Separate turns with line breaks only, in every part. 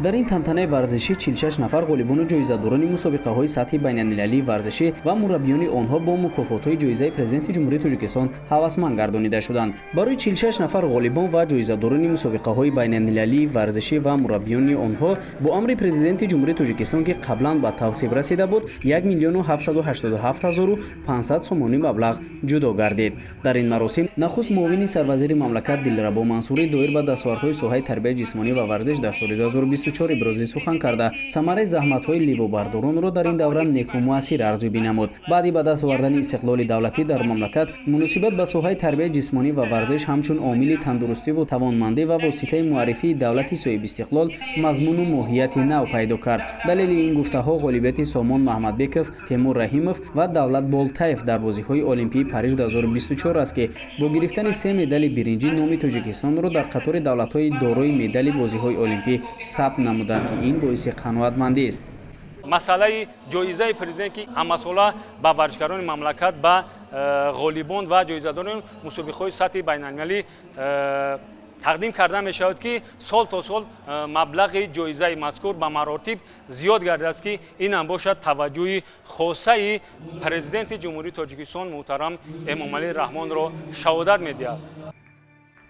дар ин тантанаи варзишӣ 46 нафар ғолибону ҷоизадорони мусобиқаҳои сатҳи байналмилалии варзишӣ ва мураббиёни онҳо бо мукофотҳои ҷоизаи президенти ҷумҳурии Тоҷикистон ҳавасманд гардонида шуданд. Барои 46 нафар ғолибон ва ҷоизадорони мусобиқаҳои байналмилалии варзишӣ ва мураббиёни онҳо бо амри президенти ҷумҳурии Тоҷикистон ки қаблан ба тавсиб расида буд 1 млн 787 500 сомонӣ маблағ ҷудо гардид. Дар ин маросим нахуст муовини сарвазири мамлакат Дилрабо Мансурӣ доир ба дастовардҳои соҳаи тарбияи ҷисмонӣ ва варзиш дар соли 2024 иброзӣ сухан карда самараи заҳматҳои ливобардоронро дар ин давра некумуассир арзёбӣ намуд. баъди ба даст овардани истиқлоли давлатӣ дар мамлакат муносибат ба соҳаи тарбияи ҷисмонӣ ва варзиш ҳамчун омили тандурустиву тавонмандӣ ва воситаи муаррифии давлати соҳиби истиқлол мазмуну моҳияти нав пайдо кард. далели ин гуфтаҳо ғолибияти Солмон Маҳмадбеков, Темур Раҳимов ва Давлат Болтаев дар бозиҳои Олимпии Париж 2024 аст ки бо гирифтани 3 медали биринҷӣ номи Тоҷикистонро дар қатори давлатҳои дорои медали бозиҳои олимпӣ сабт намуданд ки ин боиси қаноатмандист.
масъалаи ҷоизаи президент ки ҳамасола ба варзишгарони мамлакат ба ғолибон ва ҷоизадорони мусобиқаҳои сатҳи байналмилалӣ тақдим карда мешавад ки сол то сол маблағи ҷоизаи мазкур ба маротиб зиёд гардааст ки инам бошад таваҷҷӯҳи хосаи президенти ҷумҳурии Тоҷикистон муҳтарам Эмомалӣ Раҳмонро шаҳодат медиҳад.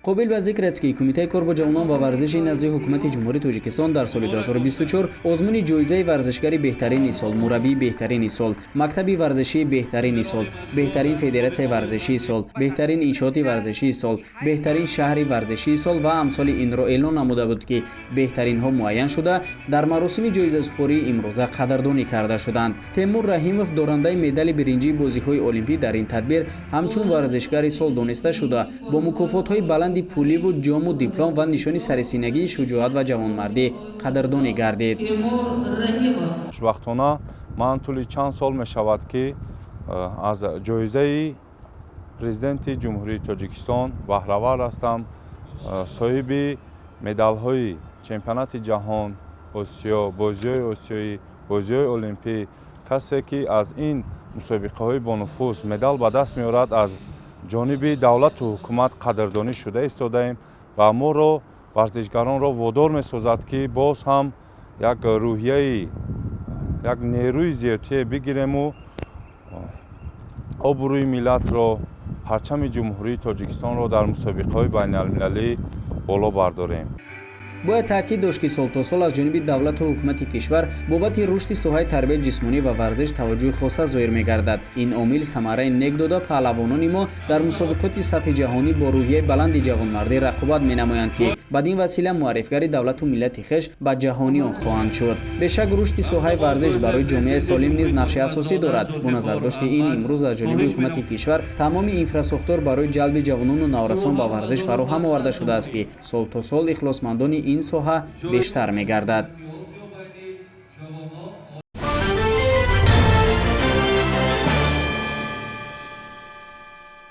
қобил ба зикр аст ки Кумитаи кор бо ҷавонон ва варзиши назди ҳукумати ҷумҳурии Тоҷикистон дар соли 2024 озмуни ҷоизаи варзишгари беҳтарини сол, мураббии беҳтарини сол, мактаби варзишии беҳтарини сол, беҳтарин федератсияи варзишии сол, беҳтарин иншооти варзишии сол, беҳтарин шаҳри варзишии сол ва амсоли инро эълон намуда буд ки беҳтаринҳо муайян шуда дар маросими ҷоизасупории имрӯза қадрдонӣ карда шуданд. Темур Раҳимов дорандаи медали биринҷии бозиҳои олимпӣ дар ин тадбир ҳамчун варзишгари сол дониста шуда бо мукофотҳои баланд пуливу ҷому диплом ва нишони сарисинагии шуҷоат ва ҷавонмардӣ қадрдонӣ гардид.
вақтона ман тӯли чанд сол мешавад ки аз ҷоизаи президенти ҷумҳурии Тоҷикистон баҳравар ҳастам. соҳиби медалҳои чемпионати ҷаҳон, осиё, бозиҳои осиёӣ, бозиҳои олимпӣ, касе ки аз ин мусобиқаҳои бонуфуз медал ба даст меорад аз ҷониби давлату ҳукумат қадрдонӣ шуда истодаем ва моро варзишгаронро водор месозад ки боз ҳам як рӯҳияи як нерӯи зиёдтие бигирему обрӯи миллатро, парчами ҷумҳурии Тоҷикистонро дар мусобиқаҳои байналмилалӣ боло бардорем.
бояд таъкид дошт ки сол то сол аз ҷониби давлату ҳукумати кишвар бобати рушди соҳаи тарбияи ҷисмонӣ ва варзиш таваҷҷӯҳи хоса зоҳир мегардад. ин омил самараи нек дода паҳлавонони мо дар мусобиқоти сатҳи ҷаҳонӣ бо рӯҳияи баланди ҷавонмардӣ рақобат менамоянд ки бадин васила муаррифгари давлату миллати хеш ба ҷаҳониён хоҳанд шуд. бешак рушди соҳаи варзиш барои ҷомеаи солим низ нақши асосӣ дорад. бо назардошти ин имрӯз аз ҷониби ҳукумати кишвар тамоми инфрасохтор барои ҷалби ҷавонону наврасон ба варзиш фароҳам оварда шудааст ки сол то сол ихлосмандони ин соҳа бештар мегардад.